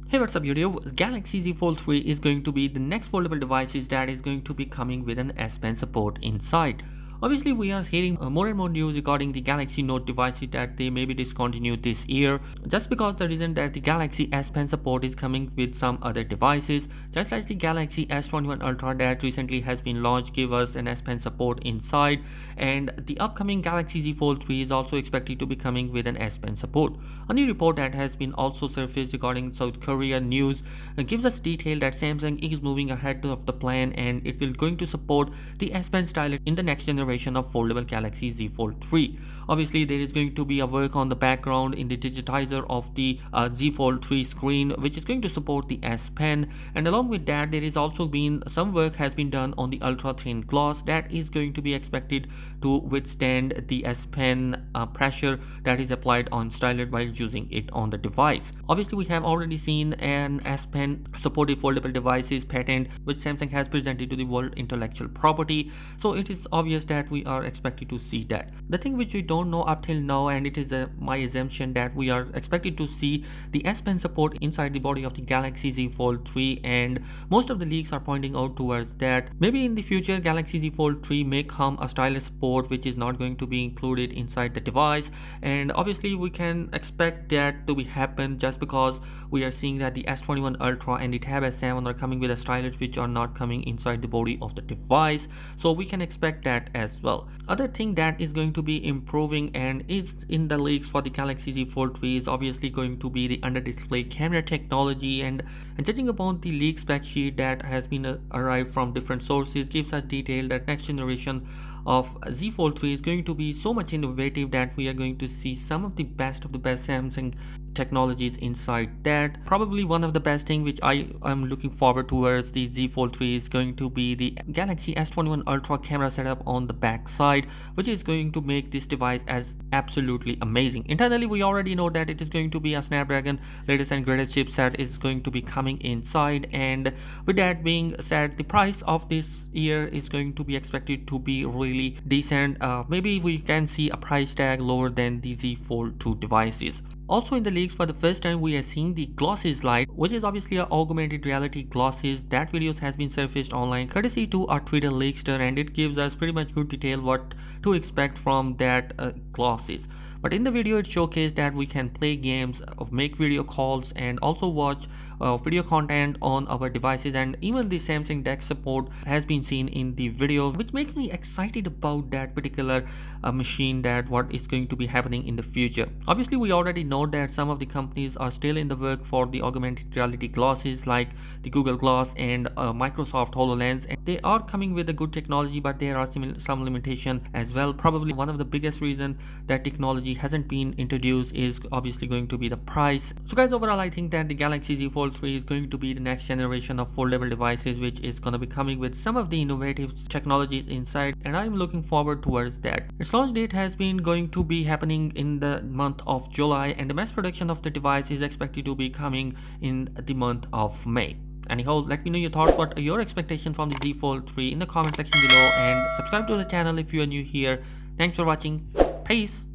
Hey, what's up YouTube? Galaxy Z Fold 3 is going to be the next foldable devices that is going to be coming with an S Pen support inside. Obviously, we are hearing more and more news regarding the Galaxy Note devices that they may be discontinued this year, just because the reason that the Galaxy S Pen support is coming with some other devices, just like the Galaxy S21 Ultra that recently has been launched give us an S Pen support inside, and the upcoming Galaxy Z Fold 3 is also expected to be coming with an S Pen support. A new report that has been also surfaced regarding South Korea news gives us detail that Samsung is moving ahead of the plan and it will going to support the S Pen style in the next generation of foldable Galaxy Z Fold 3. Obviously, there is going to be a work on the background in the digitizer of the Z Fold 3 screen, which is going to support the S Pen, and along with that, there is also been some work has been done on the ultra thin gloss that is going to be expected to withstand the S Pen pressure that is applied on stylus while using it on the device. Obviously, we have already seen an S Pen supported foldable devices patent which Samsung has presented to the world intellectual property, so it is obvious that we are expected to see that. The thing which we don't know up till now, and it is my assumption that we are expected to see the S Pen support inside the body of the Galaxy Z Fold 3, and most of the leaks are pointing out towards that maybe in the future Galaxy Z Fold 3 may come a stylus port which is not going to be included inside the device, and obviously we can expect that to be happen just because we are seeing that the S21 Ultra and the Tab S7 are coming with a stylus which are not coming inside the body of the device, so we can expect that as well. Other thing that is going to be improving and is in the leaks for the Galaxy Z Fold 3 is obviously going to be the under display camera technology, and judging upon the leak spec sheet that has been arrived from different sources gives us detail that next generation of Z Fold 3 is going to be so much innovative that we are going to see some of the best Samsung technologies inside that. Probably one of the best thing which I am looking forward towards the Z Fold 3 is going to be the Galaxy S21 Ultra camera setup on the back side, which is going to make this device as absolutely amazing. Internally, we already know that it is going to be a Snapdragon latest and greatest chipset is going to be coming inside, and with that being said, the price of this year is going to be expected to be really decent. Maybe we can see a price tag lower than the Z Fold 2 devices. Also in the leaks for the first time we are seeing the Glasses Lite, which is obviously a augmented reality glasses. That videos has been surfaced online courtesy to our Twitter leakster, and it gives us pretty much good detail what to expect from that glasses. But in the video it showcased that we can play games, make video calls, and also watch video content on our devices, and even the Samsung DeX support has been seen in the video, which makes me excited about that particular machine, that what is going to be happening in the future. Obviously, we already know that some of the companies are still in the work for the augmented reality glasses like the Google Glass and Microsoft HoloLens, and they are coming with a good technology, but there are some limitation as well. Probably one of the biggest reason that technology hasn't been introduced is obviously going to be the price. So guys, overall I think that the Galaxy Z Fold 3 is going to be the next generation of foldable devices which is going to be coming with some of the innovative technologies inside, and I'm looking forward towards that. Its launch date has been going to be happening in the month of July, and the mass production of the device is expected to be coming in the month of May. Anyhow, let me know your thoughts. What are your expectations from the Z Fold 3 in the comment section below, and subscribe to the channel if you are new here. Thanks for watching. Peace.